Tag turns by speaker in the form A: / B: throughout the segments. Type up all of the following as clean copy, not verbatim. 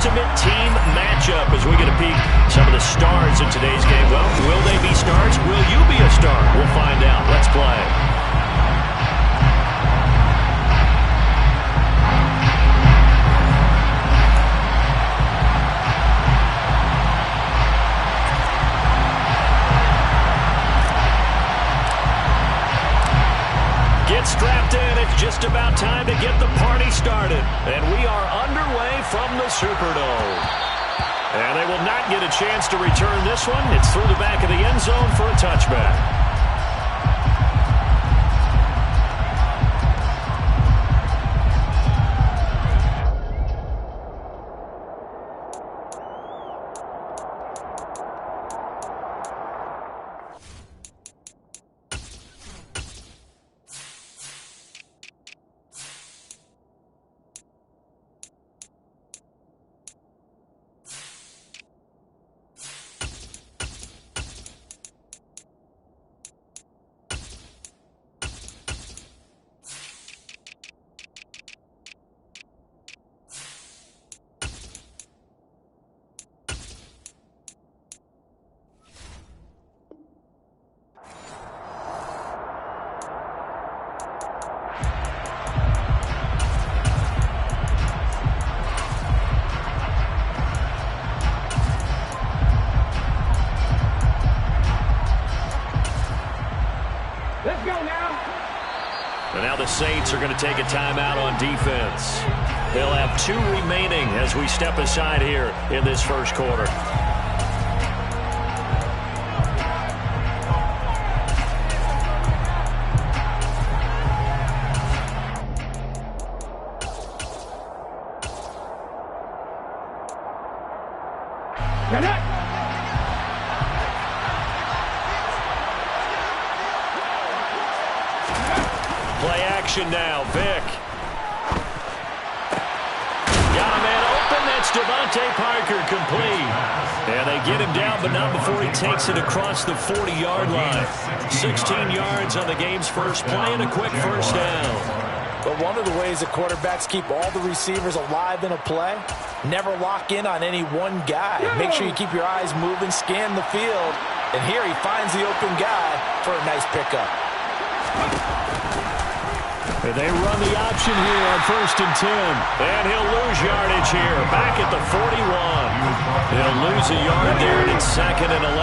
A: Ultimate team matchup as we get a peek some of the stars in today's game. Well, will they be stars? Will you be a star? We'll find out. Let's play. Get strapped in. It's just about time to get the party started. And we are underway from the Superdome. And they will not get a chance to return this one. It's through the back of the end zone for a touchback. And now the Saints are going to take a timeout on defense. They'll have 2 remaining as we step aside here in this first quarter. Play action now, Vic. Got a man open, that's Devontae Parker, complete. And they get him down, but not before he takes it across the 40-yard line. 16 yards on the game's first play and a quick first down.
B: But one of the ways that quarterbacks keep all the receivers alive in a play, never lock in on any one guy. Make sure you keep your eyes moving, scan the field. And here he finds the open guy for a nice pickup.
A: And they run the option here on 1st and 10. And he'll lose yardage here, back at the 41. He'll lose a yard there, and it's 2nd and 11.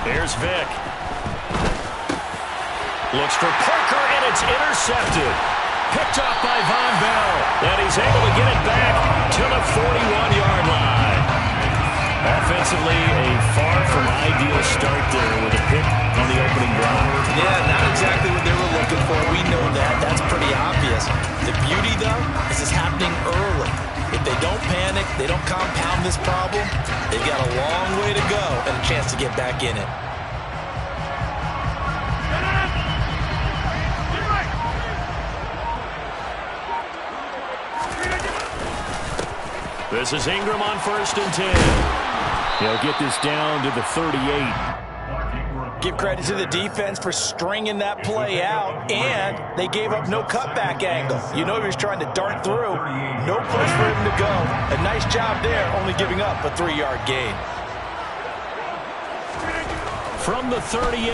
A: Here's Vic. Looks for Parker, and it's intercepted. Picked off by Von Bell. And he's able to get it back to the 41-yard line. Offensively, a far from ideal start there with a pick on the opening drive.
B: Yeah, not exactly what they were looking for. We know that. That's pretty obvious. The beauty, though, is it's happening early. If they don't panic, they don't compound this problem, they've got a long way to go and a chance to get back in it.
A: This is Ingram on 1st and 10. He'll get this down to the 38.
B: Give credit to the defense for stringing that play out, and they gave up no cutback angle. You know he was trying to dart through. No place for him to go. A nice job there, only giving up a 3-yard gain.
A: From the 38,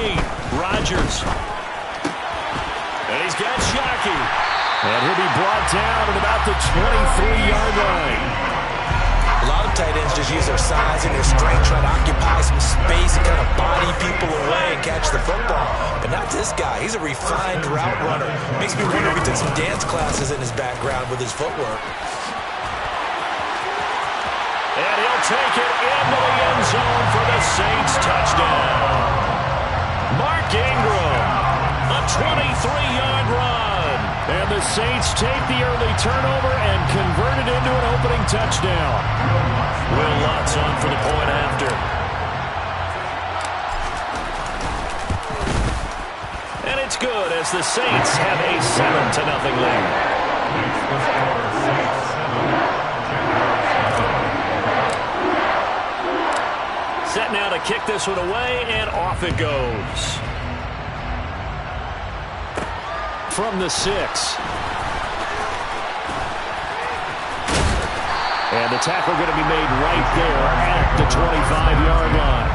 A: Rodgers. And he's got Shockey. And he'll be brought down at about the 23-yard line.
B: A lot of tight ends just use their size and their strength, try to occupy some space and kind of body people away and catch the football. But not this guy. He's a refined route runner. Makes me wonder if he took some dance classes in his background with his footwork.
A: And he'll take it into the end zone for the Saints touchdown. Mark Ingram, a 23-yard run. And the Saints take the early turnover and convert it into an opening touchdown. Will Lutz on for the point after. And it's good as the Saints have a 7-0 lead. Set now to kick this one away, and off it goes. from the 6. And the tackle going to be made right there at the 25-yard line.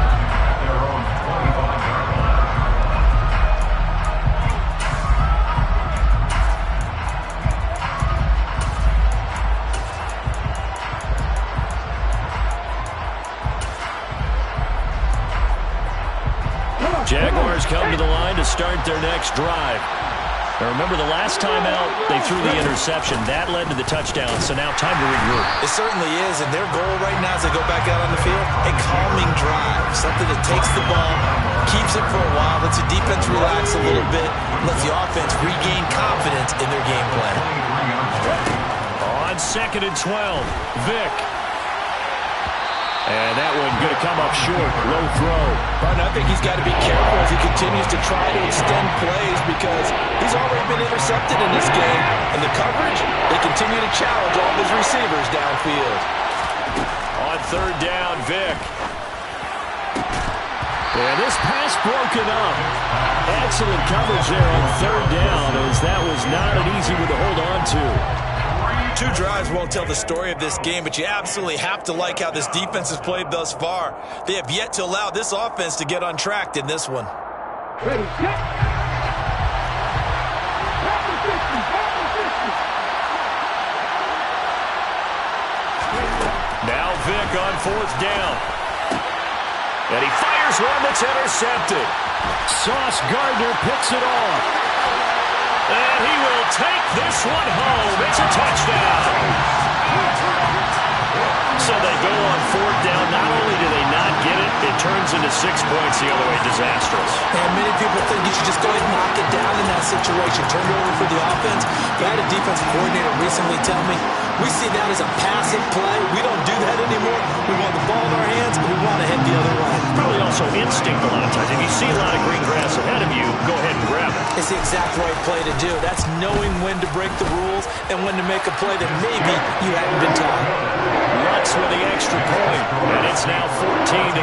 A: Jaguars come to the line to start their next drive. Now remember, the last time out, they threw the interception. That led to the touchdown, so now time to regroup.
B: It certainly is, and their goal right now as they go back out on the field, a calming drive, something that takes the ball, keeps it for a while, lets the defense relax a little bit, lets the offense regain confidence in their game plan.
A: On 2nd and 12, Vick. And that one going to come up short. Low throw.
B: But I think he's got to be careful as he continues to try to extend plays because he's already been intercepted in this game. And the coverage, they continue to challenge all of his receivers downfield.
A: On 3rd down, Vick. And this pass broken up. Excellent coverage there on 3rd down, as that was not an easy one to hold on to.
B: 2 drives won't tell the story of this game, but you absolutely have to like how this defense has played thus far. They have yet to allow this offense to get untracked in this one.
C: Ready, set.
A: Now Vick on 4th down. And he fires one that's intercepted. Sauce Gardner picks it off. And he will take this one home. It's a touchdown. So they go on 4th down. Not only do they not get it, it turns into 6 points the other way. Disastrous.
B: And many people think you should just go ahead and knock it down in that situation. Turn it over for the offense. But I had a defensive coordinator recently tell me, we see that as a passive play. We don't do that anymore. We want the ball in our hands, and we want to head the other way.
A: Probably also instinct a lot of times. If you see a lot of green grass ahead of you, go ahead and grab it.
B: It's the exact right play to do. That's knowing when to break the rules and when to make a play that maybe you hadn't been taught.
A: Lutz with the extra point, and it's now 14-0.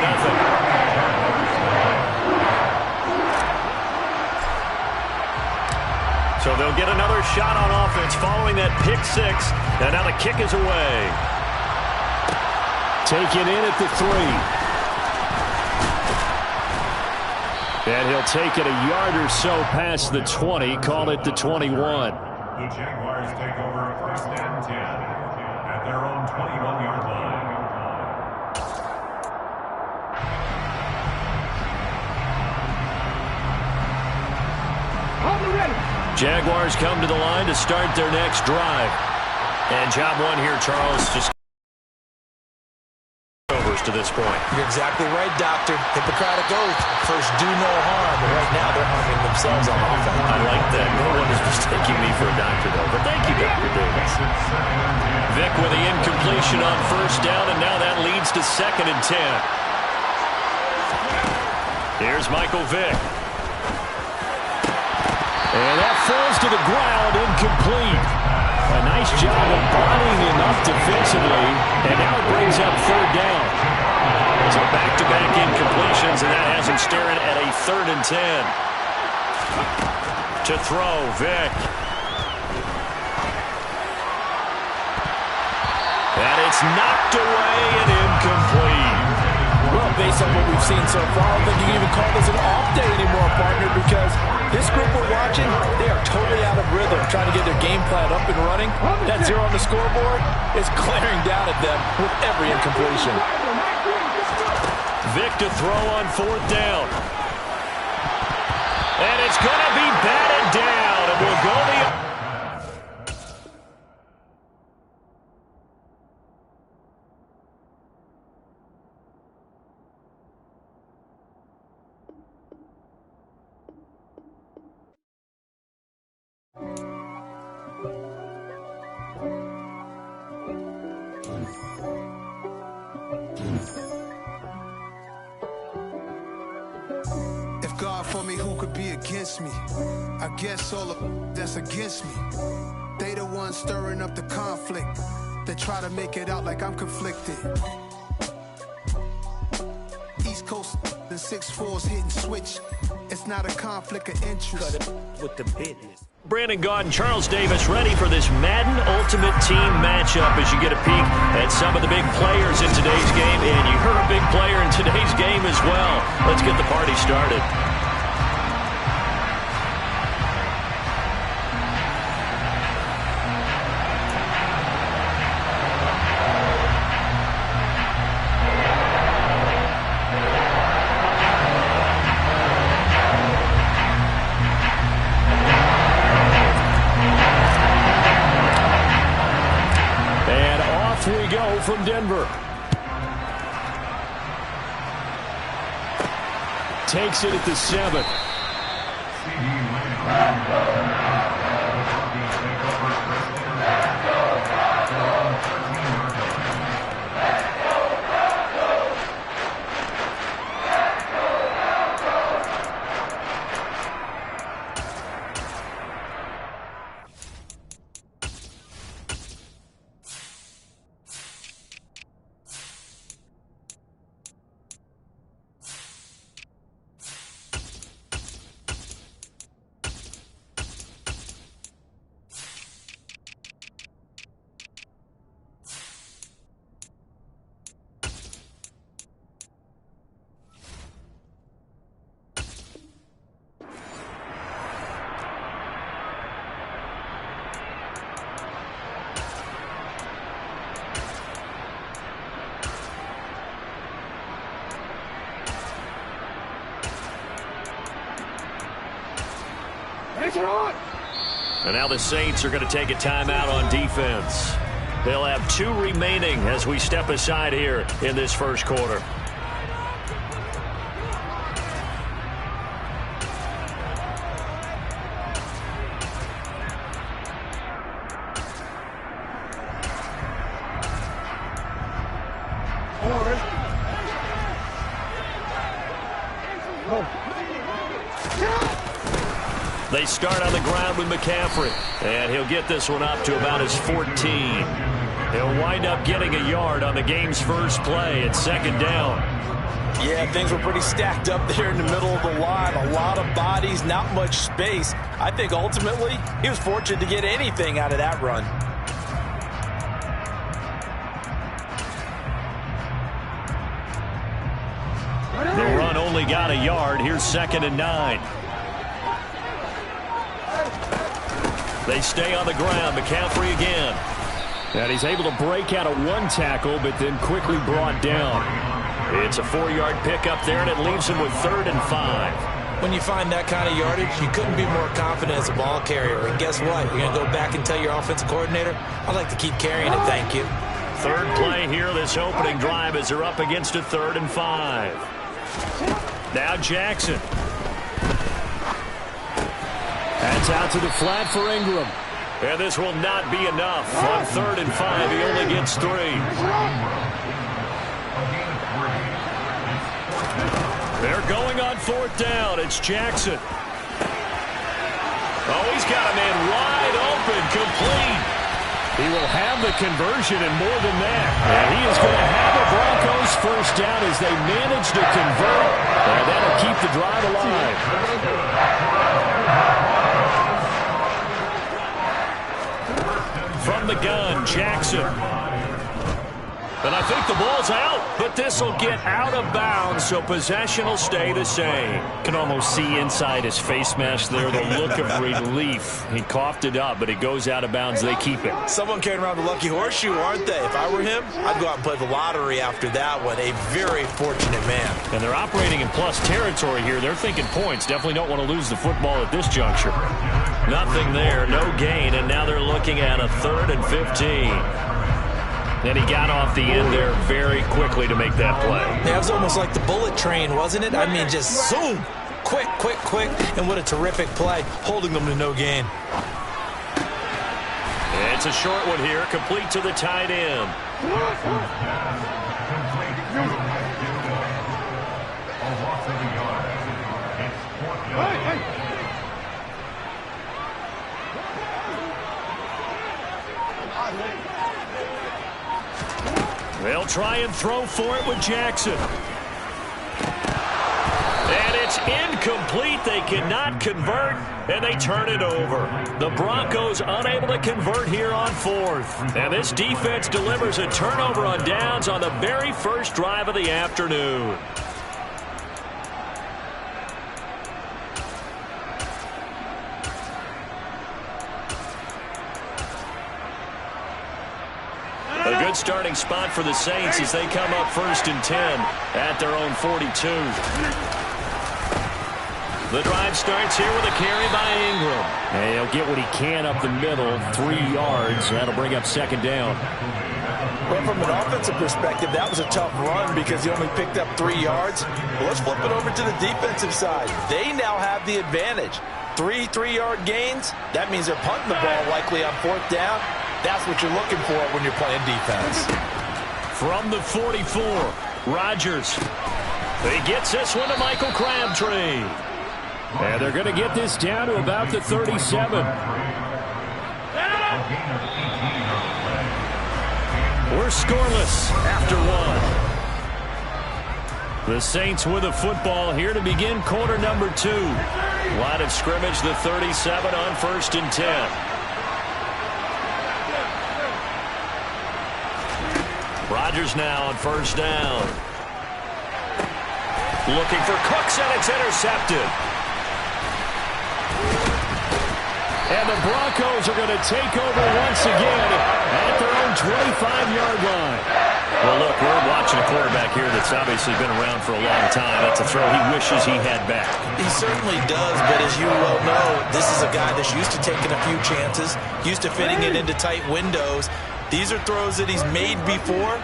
A: So they'll get another shot on offense following that pick 6. And now the kick is away. Taken in at the 3. And he'll take it a yard or so past the 20. Call it the 21.
D: The Jaguars take over 1st and 10 at their own 21-yard line.
A: Jaguars come to the line to start their next drive. And job 1 here, Charles, just overs to this point.
B: You're exactly right, Doctor. Hippocratic oath. First, do no harm. And right now, they're harming themselves on offense.
A: I like that. No one is mistaking me for a doctor, though. But thank you, Dr. Davis. Vick with the incompletion on 1st down, and now that leads to 2nd and 10. Here's Michael Vick. And that falls to the ground, incomplete. A nice job of bodying enough defensively, and now it brings up 3rd down. So back-to-back incompletions, and that has him staring at a 3rd and 10. To throw, Vick. And it's knocked away and incomplete.
E: Well, based on what we've seen so far, I don't think you can even call this an off day anymore, partner, because this group we're watching, they are totally out of rhythm, trying to get their game plan up and running. That 0 on the scoreboard is glaring down at them with every incompletion.
A: Vick to throw on 4th down. And it's going to be batted down, and will go the...
F: If God for me, who could be against me? I guess all of that's against me. They the ones stirring up the conflict. They try to make it out like I'm conflicted. East Coast, the 6'4's hitting switch. It's not a conflict of interest.
E: Cut it with the business.
A: Brandon Gaudin, Charles Davis ready for this Madden Ultimate Team matchup as you get a peek at some of the big players in today's game. And you heard a big player in today's game as well. Let's get the party started. We go from Denver. Takes it at the 7. And now the Saints are going to take a timeout on defense. They'll have 2 remaining as we step aside here in this first quarter. They start on the ground with McCaffrey, and he'll get this one up to about his 14. He'll wind up getting a yard on the game's first play at 2nd down.
E: Yeah, things were pretty stacked up there in the middle of the line. A lot of bodies, not much space. I think ultimately he was fortunate to get anything out of that run.
A: The run only got a yard. Here's 2nd and 9. They stay on the ground. McCaffrey again. And he's able to break out of 1 tackle, but then quickly brought down. It's a 4-yard pickup there, and it leaves him with 3rd and 5.
B: When you find that kind of yardage, you couldn't be more confident as a ball carrier. And guess what? You're going to go back and tell your offensive coordinator, I'd like to keep carrying it, thank you.
A: 3rd play here, this opening drive, as they're up against a 3rd and 5. Now Jackson. That's out to the flat for Ingram. And this will not be enough. On 3rd and 5, he only gets 3. They're going on 4th down. It's Jackson. Oh, he's got a man wide open, complete. He will have the conversion and more than that. And he is going to have the Broncos first down as they manage to convert. And that'll keep the drive alive. From the gun, Jackson. And I think the ball's out, but this will get out of bounds, so possession will stay the same.
E: Can almost see inside his face mask there, the look of relief. He coughed it up, but it goes out of bounds. They keep it.
B: Someone carrying around the lucky horseshoe, aren't they? If I were him, I'd go out and play the lottery after that one. A very fortunate man.
E: And they're operating in plus territory here. They're thinking points. Definitely don't want to lose the football at this juncture.
A: Nothing there, no gain, and now they're looking at a 3rd and 15. And he got off the end there very quickly to make that play.
B: That was almost like the bullet train, wasn't it? I mean, just zoom. Quick, quick, quick. And what a terrific play, holding them to no gain.
A: It's a short one here, complete to the tight end. They'll try and throw for it with Jackson. And it's It's incomplete. They cannot convert, and they turn it over. The Broncos unable to convert here on fourth. And this defense delivers a turnover on downs on the very first drive of the afternoon. A good starting spot for the Saints as they come up 1st and 10 at their own 42. The drive starts here with a carry by Ingram. And he'll get what he can up the middle, 3 yards. That'll bring up 2nd down.
E: Well, from an offensive perspective, that was a tough run because he only picked up 3 yards. Well, let's flip it over to the defensive side. They now have the advantage. 3 3-yard gains. That means they're punting the ball likely on 4th down. That's what you're looking for when you're playing defense.
A: From the 44, Rodgers. He gets this one to Michael Crabtree. And they're going to get this down to about the 37. We're scoreless after 1. The Saints with the football here to begin quarter number 2. Line of scrimmage, the 37 on 1st and 10. Rodgers now on 1st down. Looking for Cooks, and it's intercepted. And the Broncos are going to take over once again at their own 25-yard line. Well, look, we're watching a quarterback here that's obviously been around for a long time. That's a throw he wishes he had back.
B: He certainly does, but as you well know, this is a guy that's used to taking a few chances, used to fitting it into tight windows. These are throws that he's made before.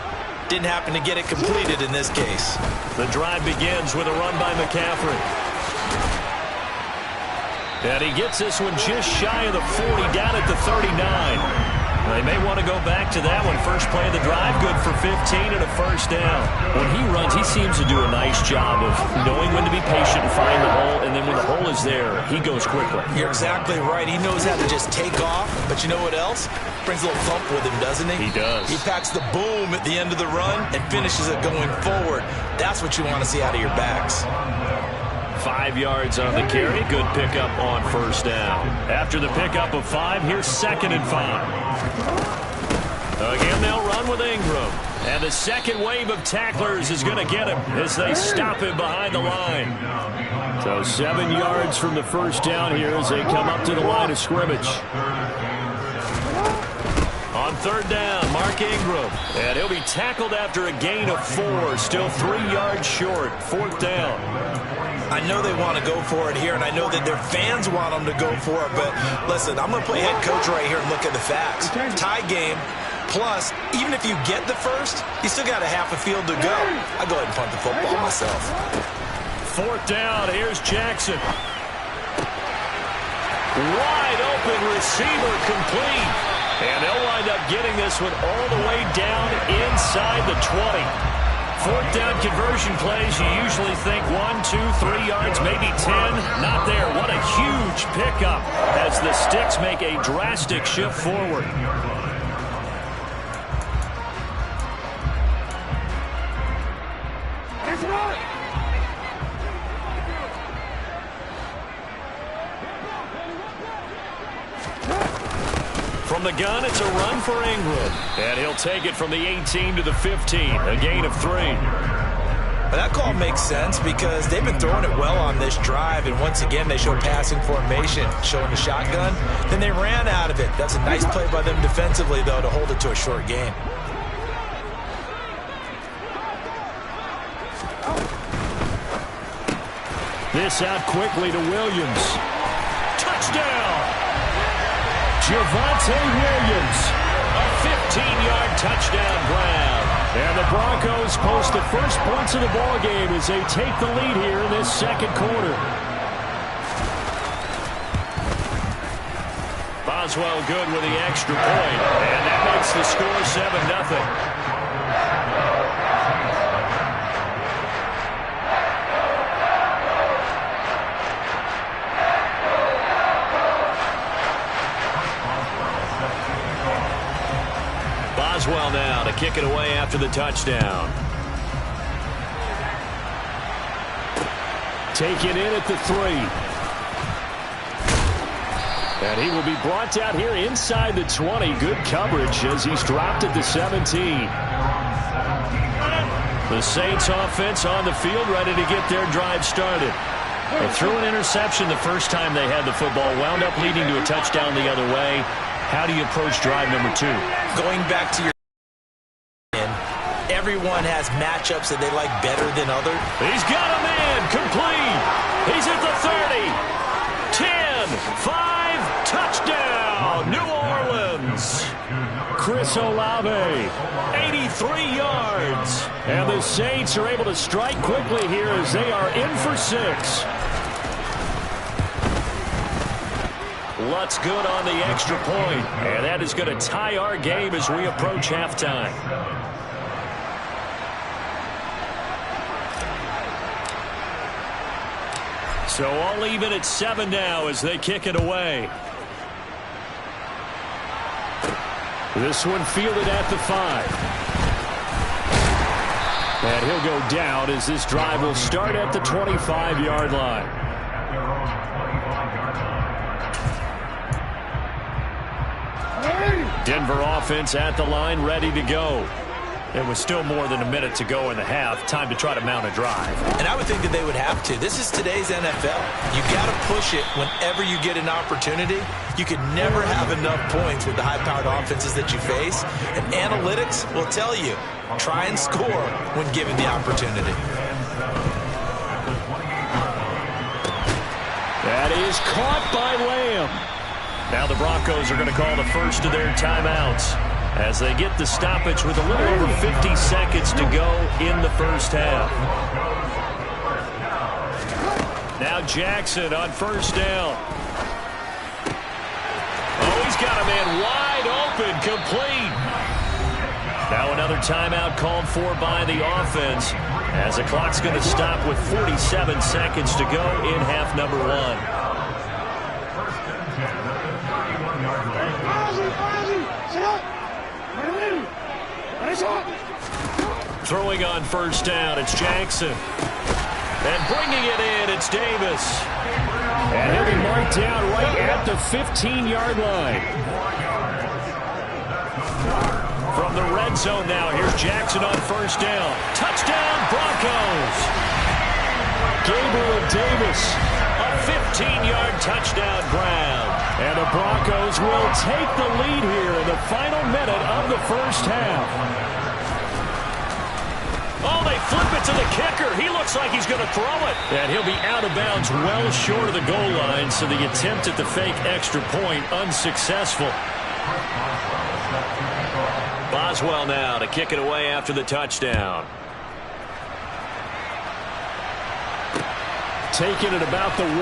B: Didn't happen to get it completed in this case.
A: The drive begins with a run by McCaffrey. And he gets this one just shy of the 40, down at the 39. They may want to go back to that one. First play of the drive, good for 15 and a 1st down. When he runs, he seems to do a nice job of knowing when to be patient and find the hole, and then when the hole is there, he goes quickly.
B: You're exactly right. He knows how to just take off, but you know what else? Brings a little thump with him, doesn't he?
A: He does.
B: He packs the boom at the end of the run and finishes it going forward. That's what you want to see out of your backs.
A: 5 yards on the carry. Good pickup on 1st down. After the pickup of 5, here's 2nd and 5. Again, they'll run with Ingram. And the second wave of tacklers is going to get him as they stop him behind the line. So 7 yards from the 1st down here as they come up to the line of scrimmage. On 3rd down, Mark Ingram. And he'll be tackled after a gain of 4. Still 3 yards short. 4th down.
B: I know they want to go for it here, and I know that their fans want them to go for it, but listen, I'm going to play head coach right here and look at the facts. Tie game, plus, even if you get the first, you still got a half a field to go. I go ahead and punt the football myself.
A: 4th down, here's Jackson. Wide open receiver complete. And they'll wind up getting this one all the way down inside the 20. 4th down conversion plays, you usually think 1, 2, 3 yards, maybe 10. Not there. What a huge pickup as the Sticks make a drastic shift forward. From the gun, it's a run for Ingram. And he'll take it from the 18 to the 15, a gain of 3.
B: That call makes sense because they've been throwing it well on this drive, and once again, they show passing formation, showing the shotgun. Then they ran out of it. That's a nice play by them defensively, though, to hold it to a short gain.
A: This out quickly to Williams. Touchdown! Javonte Williams, a 15-yard touchdown grab. And the Broncos post the first points of the ballgame as they take the lead here in this second quarter. Boswell good with the extra point, and that makes the score 7-0. Boswell now to kick it away after the touchdown. Taken in at the 3. And he will be brought down here inside the 20. Good coverage as he's dropped at the 17. The Saints offense on the field, ready to get their drive started. They threw an interception the first time they had the football, wound up leading to a touchdown the other way. How do you approach drive number 2?
B: Going back to your everyone has matchups that they like better than others.
A: He's got a man complete. He's at the 30. 10, 5, touchdown, New Orleans. Chris Olave, 83 yards. And the Saints are able to strike quickly here as they are in for 6. Lutz good on the extra point. And that is going to tie our game as we approach halftime. So all even at 7 now as they kick it away. This one fielded at the 5. And he'll go down as this drive will start at the 25-yard line. Denver offense at the line, ready to go. It was still more than a minute to go in the half. Time to try to mount a drive.
B: And I would think that they would have to. This is today's NFL. You got to push it whenever you get an opportunity. You could never have enough points with the high-powered offenses that you face. And analytics will tell you, try and score when given the opportunity.
A: That is caught by Lamb. Now the Broncos are going to call the first of their timeouts as they get the stoppage with a little over 50 seconds to go in the first half. Now Jackson on first down. Oh, he's got a man wide open, complete. Now another timeout called for by the offense as the clock's going to stop with 47 seconds to go in half number 1. Throwing on first down, it's Jackson. And bringing it in, it's Davis. And he'll be marked down right at the 15-yard line. From the red zone now, here's Jackson on first down. Touchdown, Broncos. Gabriel Davis, a 15-yard touchdown grab. And the Broncos will take the lead here in the final minute of the first half. Oh, they flip it to the kicker. He looks like he's going to throw it. And he'll be out of bounds well short of the goal line, so the attempt at the fake extra point unsuccessful. Boswell now to kick it away after the touchdown. Taking it about the 1.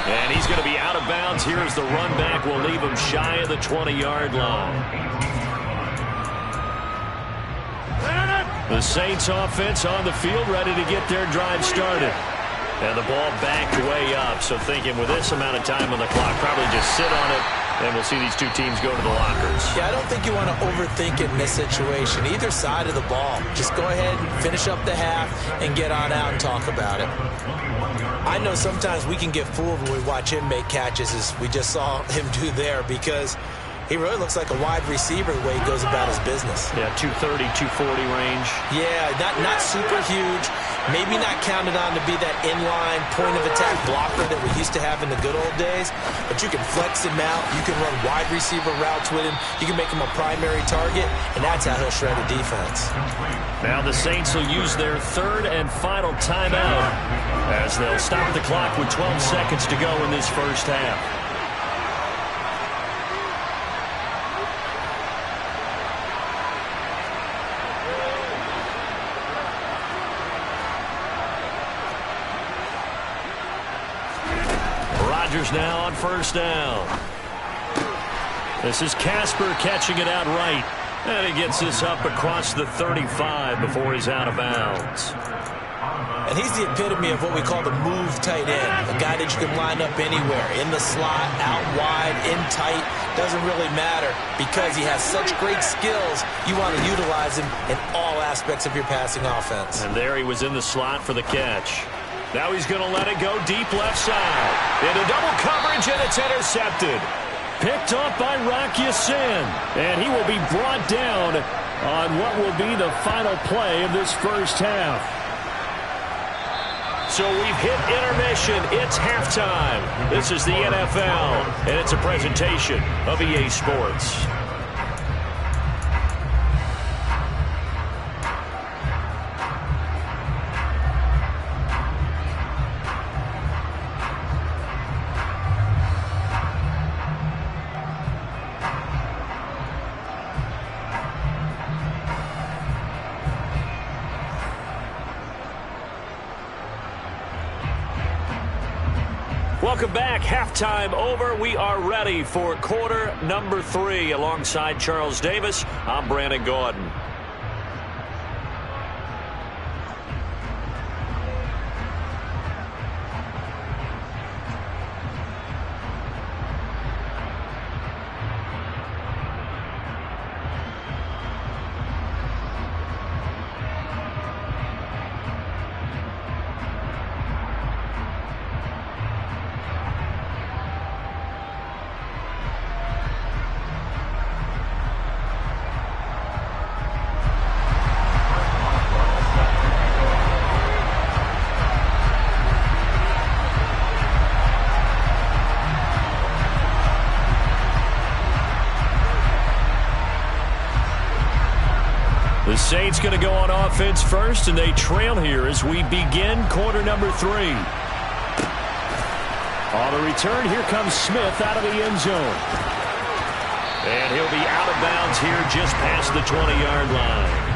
A: And he's going to be out of bounds. Here's the run back. Will leave him shy of the 20-yard line. The Saints offense on the field, ready to get their drive started. And the ball backed way up. So thinking with this amount of time on the clock, probably just sit on it. And we'll see these two teams go to the lockers.
B: Yeah, I don't think you want to overthink it in this situation. Either side of the ball. Just go ahead and finish up the half and get on out and talk about it. I know sometimes we can get fooled when we watch him make catches, as we just saw him do there, because he really looks like a wide receiver the way he goes about his business.
A: Yeah, 230, 240 range.
B: Yeah, not super huge. Maybe not counted on to be that inline point-of-attack blocker that we used to have in the good old days. But you can flex him out. You can run wide receiver routes with him. You can make him a primary target, and that's how he'll shred a defense.
A: Now the Saints will use their third and final timeout as they'll stop the clock with 12 seconds to go in this first half. Now on first down. This is Casper catching it out right. And he gets this up across the 35 before he's out of bounds.
B: And he's the epitome of what we call the move tight end, a guy that you can line up anywhere, in the slot, out wide, in tight, doesn't really matter because he has such great skills. You want to utilize him in all aspects of your passing offense.
A: And there he was in the slot for the catch. Now he's going to let it go deep left side. Into double coverage, and it's intercepted. Picked off by Rocky Sin, and he will be brought down on what will be the final play of this first half. So we've hit intermission. It's halftime. This is the NFL, and it's a presentation of EA Sports. Welcome back. Halftime over. We are ready for quarter number 3. Alongside Charles Davis, I'm Brandon Gaudin. The Saints going to go on offense first, and they trail here as we begin quarter number 3. On the return, here comes Smith out of the end zone. And he'll be out of bounds here just past the 20-yard line.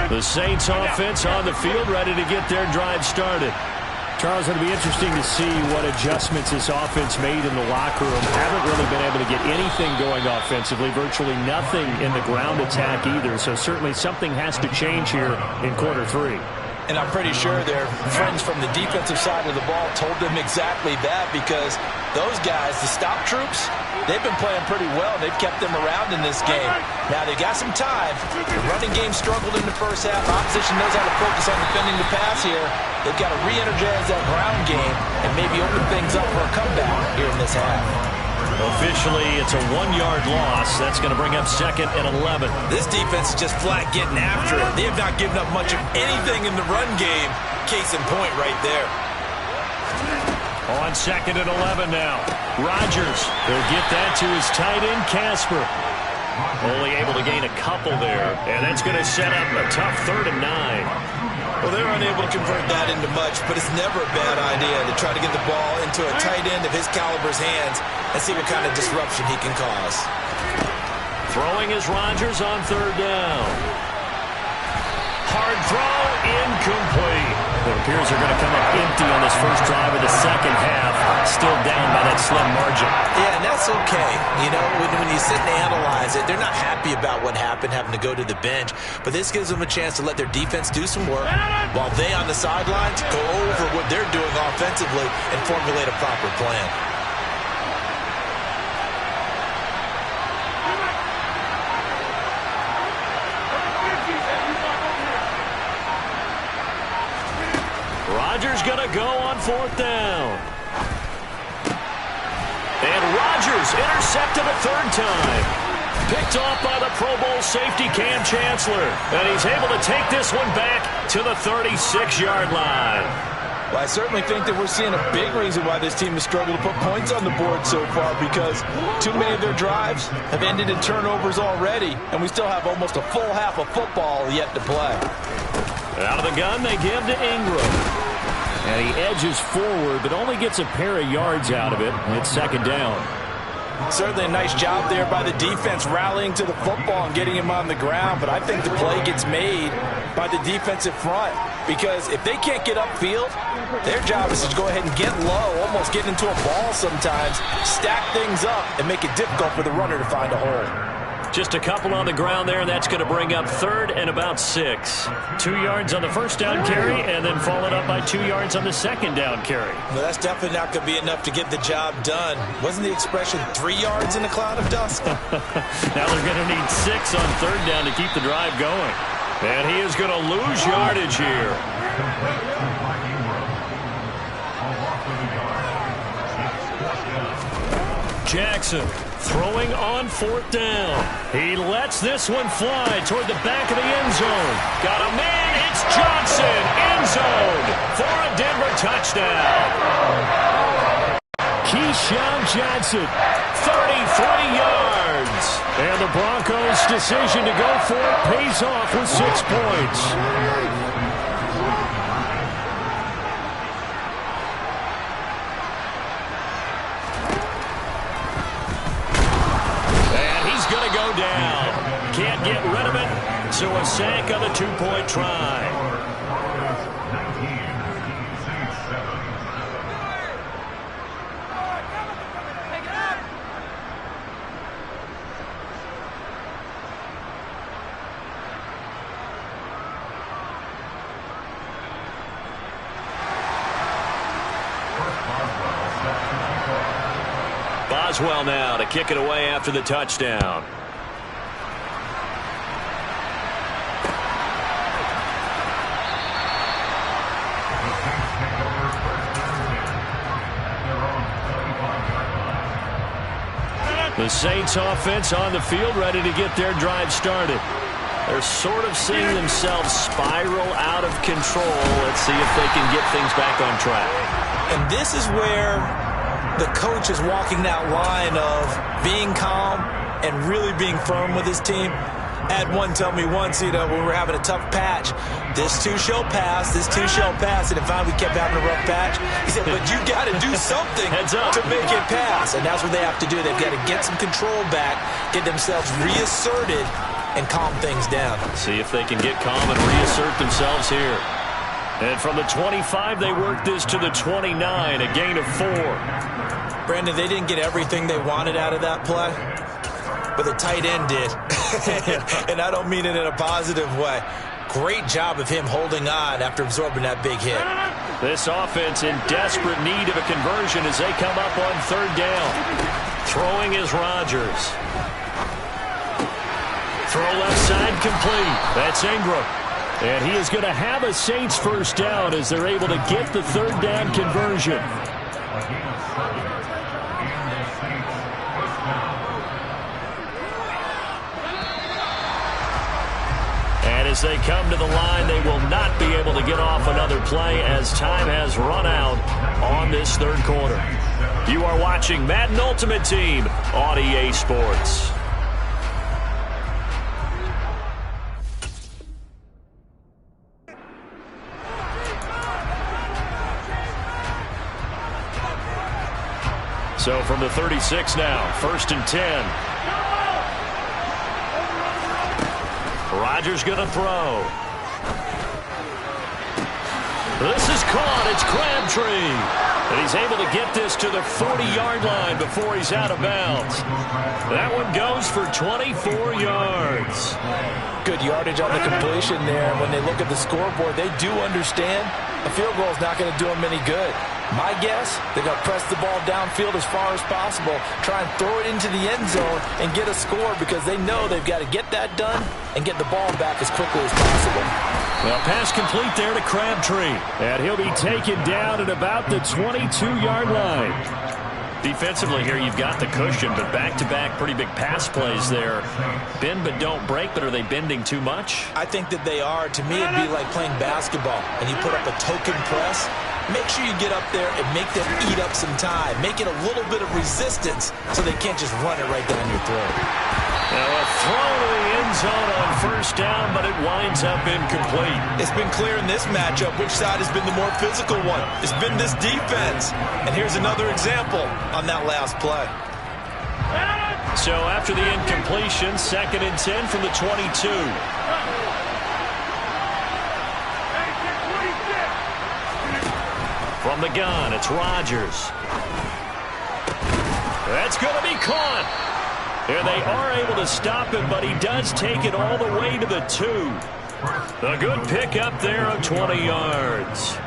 A: The Saints offense on the field, ready to get their drive started.
E: Charles, it'll be interesting to see what adjustments this offense made in the locker room. Haven't really been able to get anything going offensively, virtually nothing in the ground attack either. So certainly something has to change here in quarter 3.
B: And I'm pretty sure their friends from the defensive side of the ball told them exactly that, because those guys, the stop troops, they've been playing pretty well. They've kept them around in this game. Now, they've got some time. The running game struggled in the first half. Opposition knows how to focus on defending the pass here. They've got to re-energize that ground game and maybe open things up for a comeback here in this half.
A: Officially, it's a 1-yard loss. That's going to bring up 2nd and 11.
B: This defense is just flat getting after it. They have not given up much of anything in the run game. Case in point right there.
A: On 2nd and 11 now. Rodgers will get that to his tight end, Casper. Only able to gain a couple there, and that's going to set up a tough 3rd and 9.
B: Well, they're unable to convert that into much, but it's never a bad idea to try to get the ball into a tight end of his caliber's hands and see what kind of disruption he can cause.
A: Throwing is Rodgers on 3rd down. Hard throw, incomplete. It appears they're going to come up empty on this first drive of the second half. Still down by that slim margin.
B: Yeah, and that's okay. You know, when you sit and analyze it, they're not happy about what happened, having to go to the bench. But this gives them a chance to let their defense do some work while they on the sidelines go over what they're doing offensively and formulate a proper plan.
A: Rodgers going to go on 4th down. And Rodgers intercepted a 3rd time. Picked off by the Pro Bowl safety Cam Chancellor. And he's able to take this one back to the 36-yard line.
E: Well, I certainly think that we're seeing a big reason why this team has struggled to put points on the board so far, because too many of their drives have ended in turnovers already, and we still have almost a full half of football yet to play.
A: Out of the gun, they give to Ingram. And he edges forward, but only gets a pair of yards out of it. It's 2nd down.
E: Certainly a nice job there by the defense rallying to the football and getting him on the ground, but I think the play gets made by the defensive front because if they can't get upfield, their job is to go ahead and get low, almost get into a ball sometimes, stack things up, and make it difficult for the runner to find a hole.
A: Just a couple on the ground there, and that's going to bring up 3rd and about 6. 2 yards on the first down carry, and then followed up by 2 yards on the second down carry.
B: Well, that's definitely not going to be enough to get the job done. Wasn't the expression 3 yards in a cloud of dust?
A: Now they're going to need 6 on 3rd down to keep the drive going. And he is going to lose yardage here. Jackson throwing on 4th down. He lets this one fly toward the back of the end zone. Got a man. It's Johnson. End zone for a Denver touchdown. Keyshawn Johnson, 33 yards. And the Broncos' decision to go for it pays off with 6 points. Down. Can't get rid of it, so a sack on the 2-point try. Boswell now to kick it away after the touchdown. The Saints offense on the field ready to get their drive started. They're sort of seeing themselves spiral out of control. Let's see if they can get things back on track.
B: And this is where the coach is walking that line of being calm and really being firm with his team. I had one tell me once, when we were having a tough patch, this too shall pass, this too shall pass, and finally we kept having a rough patch. He said, but you got to do something to make it pass, and that's what they have to do. They've got to get some control back, get themselves reasserted, and calm things down.
A: See if they can get calm and reassert themselves here. And from the 25, they work this to the 29, a gain of 4.
B: Brandon, they didn't get everything they wanted out of that play, but the tight end did. And I don't mean it in a positive way. Great job of him holding on after absorbing that big hit.
A: This offense in desperate need of a conversion as they come up on 3rd down. Throwing is Rodgers. Throw left side complete. That's Ingram. And he is going to have a Saints first down as they're able to get the 3rd down conversion. As they come to the line, they will not be able to get off another play as time has run out on this 3rd quarter. You are watching Madden Ultimate Team on EA Sports. So from the 36 now, 1st and 10. Rodgers going to throw. This is caught. It's Crabtree. And he's able to get this to the 40-yard line before he's out of bounds. That one goes for 24 yards.
E: Good yardage on the completion there. When they look at the scoreboard, they do understand a field goal is not going to do them any good. My guess, they're going to press the ball downfield as far as possible, try and throw it into the end zone and get a score because they know they've got to get that done and get the ball back as quickly as possible.
A: Well, pass complete there to Crabtree. And he'll be taken down at about the 22-yard line. Defensively here, you've got the cushion, but back-to-back pretty big pass plays there. Bend but don't break, but are they bending too much?
B: I think that they are. To me, it'd be like playing basketball, and you put up a token press. Make sure you get up there and make them eat up some time. Make it a little bit of resistance so they can't just run it right down your throat.
A: Now a throw to the end zone on 1st down, but it winds up incomplete.
B: It's been clear in this matchup which side has been the more physical one. It's been this defense. And here's another example on that last play.
A: So after the incompletion, 2nd and 10 from the 22. From the gun, it's Rodgers. That's going to be caught. And they are able to stop him, but he does take it all the way to the 2. A good pickup there of 20 yards.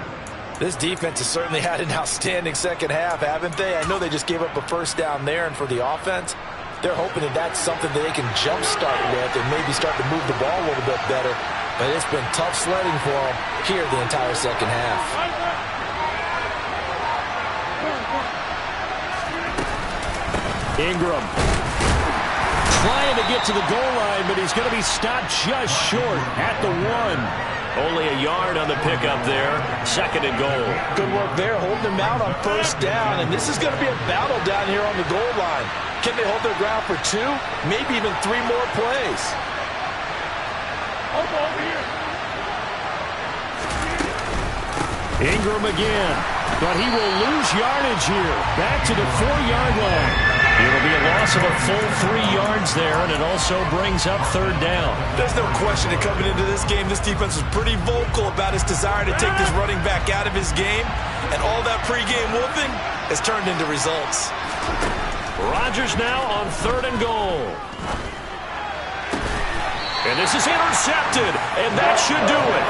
E: This defense has certainly had an outstanding second half, haven't they? I know they just gave up a first down there, and for the offense, they're hoping that that's something that they can jumpstart with and maybe start to move the ball a little bit better. But it's been tough sledding for them here the entire second half.
A: Ingram trying to get to the goal line, but he's going to be stopped just short at the 1. Only a yard on the pickup there. 2nd and goal.
E: Good work there, holding them out on first down. And this is going to be a battle down here on the goal line. Can they hold their ground for 2? Maybe even 3 more plays.
A: Over here. Ingram again, but he will lose yardage here. Back to the 4-yard line. It'll be a loss of a full 3 yards there, and it also brings up 3rd down.
B: There's no question that coming into this game, this defense was pretty vocal about his desire to take this running back out of his game, and all that pregame whooping has turned into results.
A: Rodgers now on 3rd and goal. And this is intercepted, and that should do it.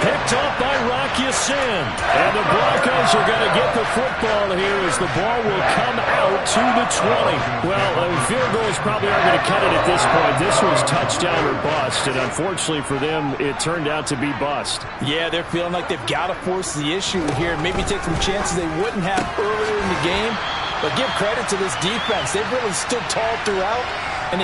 A: Picked up by Rocky Sin. And the Broncos are going to get the football here as the ball will come out to the 20. Well, field goals probably aren't going to cut it at this point. This was touchdown or bust, and unfortunately for them, it turned out to be bust.
E: Yeah, they're feeling like they've got to force the issue here, maybe take some chances they wouldn't have earlier in the game. But give credit to this defense. They've really stood tall throughout. And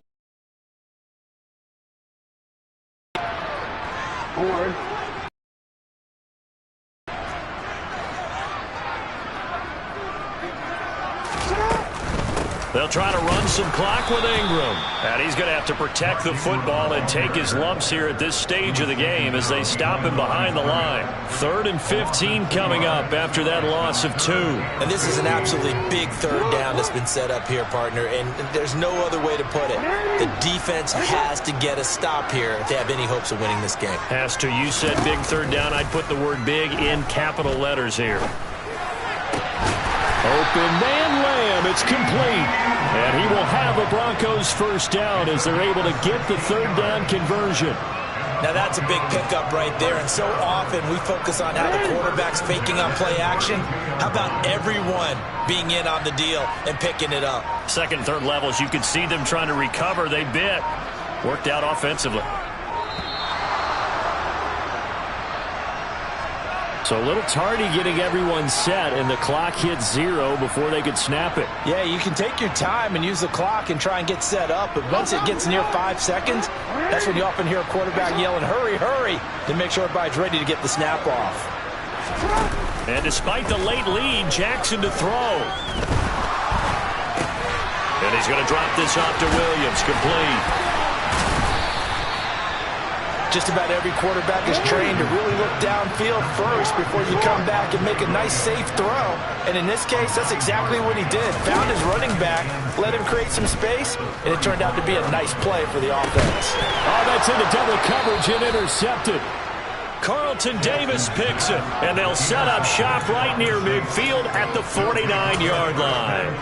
A: they'll try to run some clock with Ingram. And he's going to have to protect the football and take his lumps here at this stage of the game as they stop him behind the line. 3rd and 15 coming up after that loss of 2.
B: And this is an absolutely big 3rd down that's been set up here, partner, and there's no other way to put it. The defense has to get a stop here if they have any hopes of winning this game.
A: Has to. You said big 3rd down. I'd put the word big in capital letters here. Open man Lamb, it's complete. And he will have a Broncos first down as they're able to get the 3rd down conversion.
B: Now that's a big pickup right there, and so often we focus on how the quarterback's faking on play action. How about everyone being in on the deal and picking it up?
A: 2nd, 3rd levels, you could see them trying to recover. They bit. Worked out offensively. So a little tardy getting everyone set, and the clock hit 0 before they could snap it.
E: Yeah, you can take your time and use the clock and try and get set up, but once it gets near 5 seconds, that's when you often hear a quarterback yelling, hurry, hurry, to make sure everybody's ready to get the snap off.
A: And despite the late lead, Jackson to throw. And he's going to drop this off to Williams, complete.
E: Just about every quarterback is trained to really look downfield first before you come back and make a nice, safe throw. And in this case, that's exactly what he did. Found his running back, let him create some space, and it turned out to be a nice play for the offense.
A: Oh, that's into double coverage and intercepted. Carlton Davis picks it, and they'll set up shop right near midfield at the 49-yard line.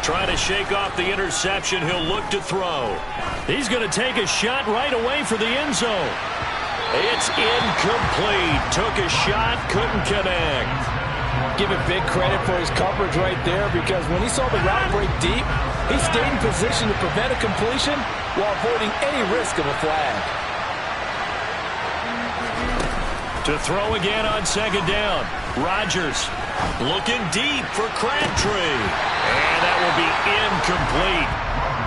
A: Trying to shake off the interception. He'll look to throw. He's going to take a shot right away for the end zone. It's incomplete. Took a shot, couldn't connect.
E: Give him big credit for his coverage right there, because when he saw the route break deep, he stayed in position to prevent a completion while avoiding any risk of a flag.
A: To throw again on 2nd down. Rodgers looking deep for Crabtree. And that will be incomplete.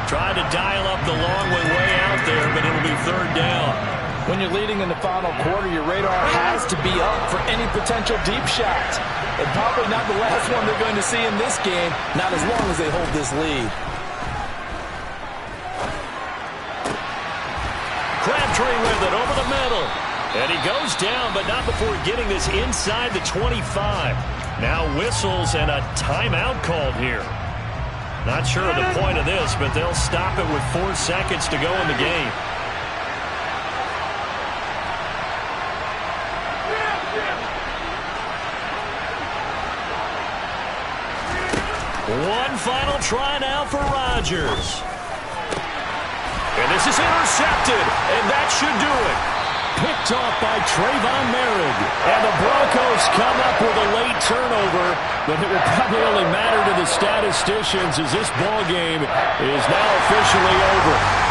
A: Trying to dial up the long way out there, but it'll be 3rd down.
E: When you're leading in the final quarter, your radar has to be up for any potential deep shots. And probably not the last one they're going to see in this game, not as long as they hold this lead.
A: Crabtree with it over the middle. And he goes down, but not before getting this inside the 25. Now whistles and a timeout called here. Not sure of the point of this, but they'll stop it with 4 seconds to go in the game. One final try now for Rodgers. And this is intercepted, and that should do it. Picked off by Trayvon Merritt. And the Broncos come up with a late turnover, but it will probably only matter to the statisticians as this ball game is now officially over.